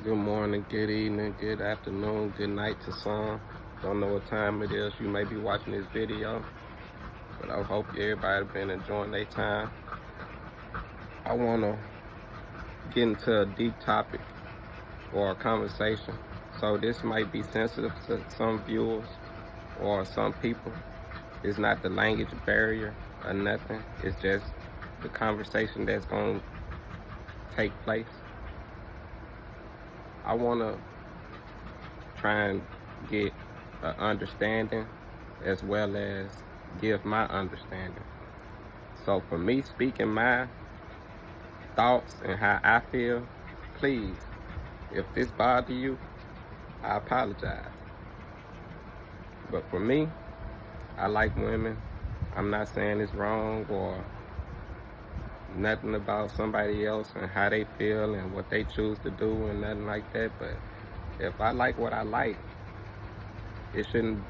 Good morning, good evening, good afternoon, good night to some. Don't know what time it is. You may be watching this video, but I hope everybody been enjoying their time. I want to get into a deep topic or a conversation. So this might be sensitive to some viewers or some people. It's not the language barrier or nothing. It's just the conversation that's going to take place. I want to try and get an understanding as well as give my understanding. So for me speaking my thoughts and how I feel, please, if this bothers you, I apologize. But for me, I like women. I'm not saying it's wrong or nothing about somebody else and how they feel and what they choose to do and nothing like that. But if I like what I like, it shouldn't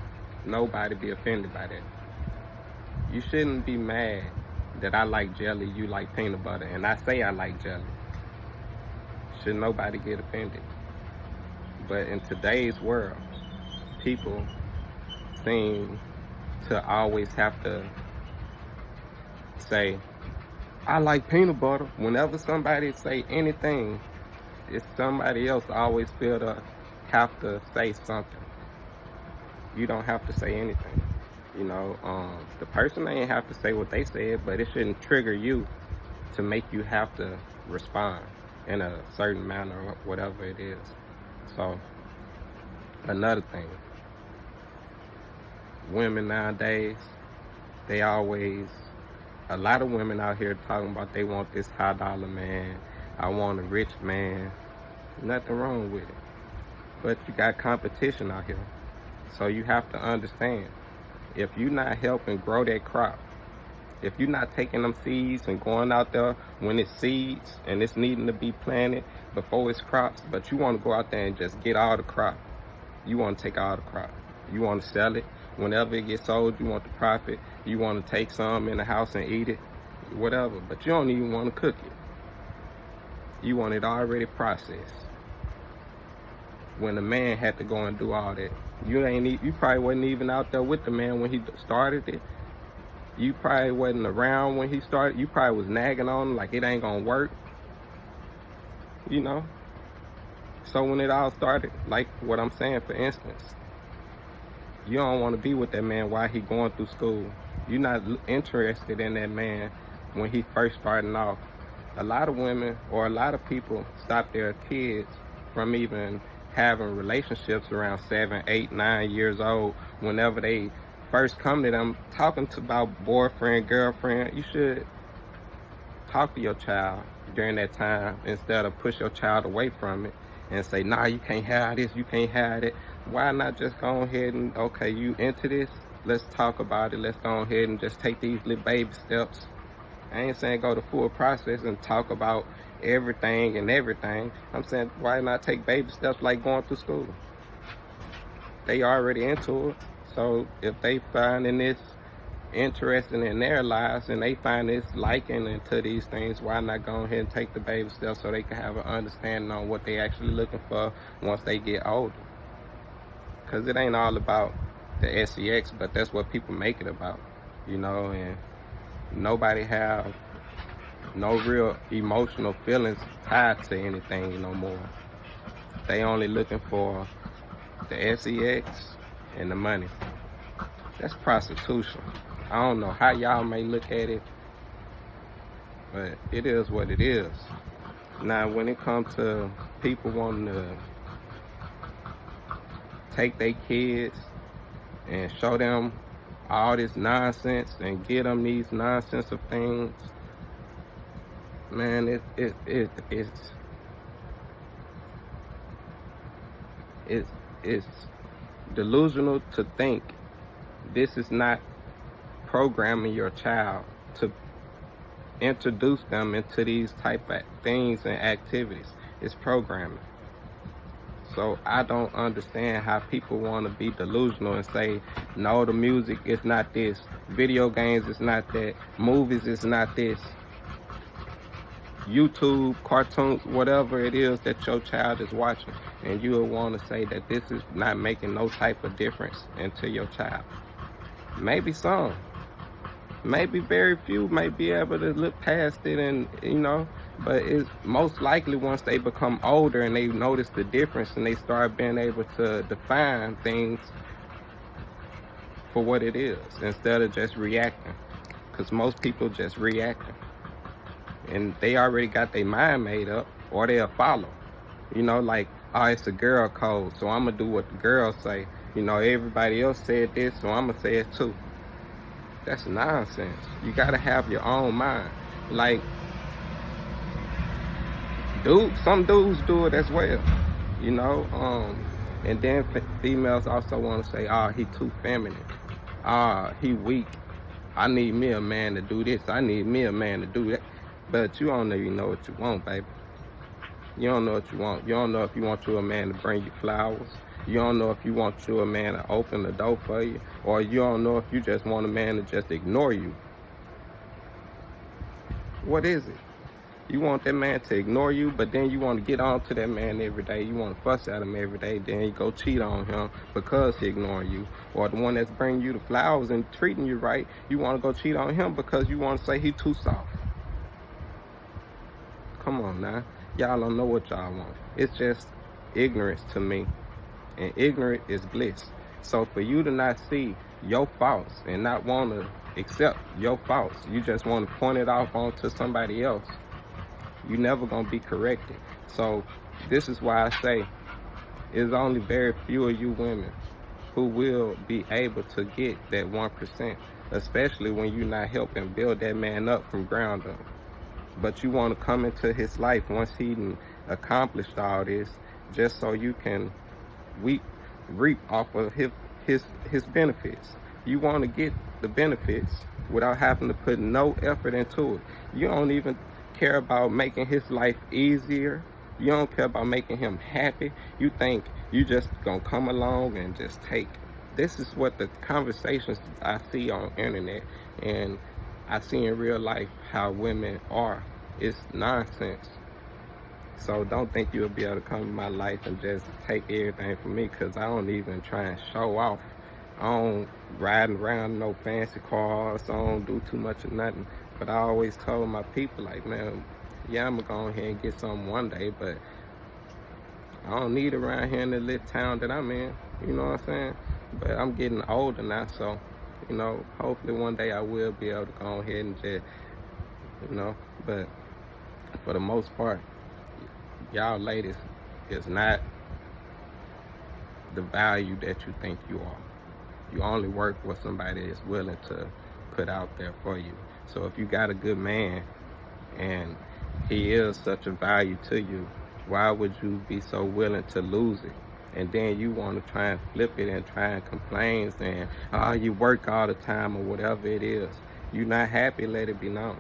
nobody be offended by that. You shouldn't be mad that I like jelly, you like peanut butter, and I say I like jelly. Should nobody get offended. But in today's world, people seem to always have to say, I like peanut butter. Whenever somebody say anything, it's somebody else always feel to have to say something. You don't have to say anything. The person ain't have to say what they said, but it shouldn't trigger you to make you have to respond in a certain manner or whatever it is. So, another thing, women nowadays, a lot of women out here talking about they want this high dollar man, I want a rich man. Nothing wrong with it. But you got competition out here. So you have to understand, if you're not helping grow that crop, if you're not taking them seeds and going out there when it's seeds and it's needing to be planted before it's crops, but you want to go out there and just get all the crop. You want to take all the crop. You want to sell it. Whenever it gets sold, you want the profit. You want to take some in the house and eat it, whatever. But you don't even want to cook it. You want it already processed. When the man had to go and do all that, you probably wasn't even out there with the man when he started it. You probably wasn't around when he started. You probably was nagging on him like it ain't gonna work. So when it all started, like what I'm saying, for instance, you don't want to be with that man while he going through school. You're not interested in that man when he first starting off. A lot of women or a lot of people stop their kids from even having relationships around 7, 8, 9 years old. Whenever they first come to them talking about boyfriend, girlfriend, you should talk to your child during that time instead of push your child away from it and say, nah, you can't have this, you can't have it. Why not just go ahead and, okay, you into this, let's talk about it, let's go ahead and just take these little baby steps. I ain't saying go the full process and talk about everything and everything. I'm saying, why not take baby steps like going through school? They already into it. So if they finding this interesting in their lives and they find this liking into these things, why not go ahead and take the baby steps so they can have an understanding on what they actually looking for once they get older? Because it ain't all about the sex, but that's what people make it about, and nobody have no real emotional feelings tied to anything no more. They only looking for the sex and the money. That's prostitution. I don't know how y'all may look at it, but it is what it is. Now, when it comes to people wanting to take their kids and show them all this nonsense and get them these nonsense of things, man, it's delusional to think this is not programming your child to introduce them into these type of things and activities. It's programming. So I don't understand how people want to be delusional and say, no, the music is not this, video games is not that, movies is not this. YouTube, cartoons, whatever it is that your child is watching, and you will want to say that this is not making no type of difference into your child. Maybe some, maybe very few may be able to look past it, and but it's most likely once they become older and they notice the difference and they start being able to define things for what it is instead of just reacting, because most people just reacting and they already got their mind made up, or they'll follow, like, oh, it's a girl code, so I'm gonna do what the girls say. Everybody else said this, so I'm gonna say it too. That's nonsense. You gotta have your own mind. Like, some dudes do it as well, and then females also want to say, oh, he too feminine, he weak, I need me a man to do this, I need me a man to do that. But you don't even know what you want, baby. You don't know what you want. You don't know if you want you a man to bring you flowers. You don't know if you want you a man to open the door for you. Or you don't know if you just want a man to just ignore you. What is it? You want that man to ignore you, but then you want to get on to that man every day. You want to fuss at him every day. Then you go cheat on him because he ignoring you. Or the one that's bringing you the flowers and treating you right, you want to go cheat on him because you want to say he too soft. Come on now. Y'all don't know what y'all want. It's just ignorance to me. And ignorant is bliss. So for you to not see your faults and not want to accept your faults, you just want to point it off onto somebody else, you're never going to be corrected. So this is why I say it's only very few of you women who will be able to get that 1%, especially when you're not helping build that man up from ground up. But you want to come into his life once he accomplished all this, just so you can reap off of his benefits. You want to get the benefits without having to put no effort into it. You don't even care about making his life easier. You don't care about making him happy. You think you just gonna come along and just take. This is what the conversations I see on the internet and I see in real life how women are. It's nonsense. So don't think you'll be able to come in my life and just take everything from me, because I don't even try and show off. I don't ride around no fancy cars. I don't do too much of nothing. But I always told my people, like, man, yeah, I'm going to go ahead and get something one day, but I don't need it around here in the little town that I'm in. You know what I'm saying? But I'm getting older now, so, hopefully one day I will be able to go ahead and just, but for the most part, y'all ladies is not the value that you think you are. You only work what somebody is willing to put out there for you. So if you got a good man and he is such a value to you, why would you be so willing to lose it? And then you want to try and flip it and try and complain saying, oh, you work all the time or whatever it is. You're not happy, let it be known.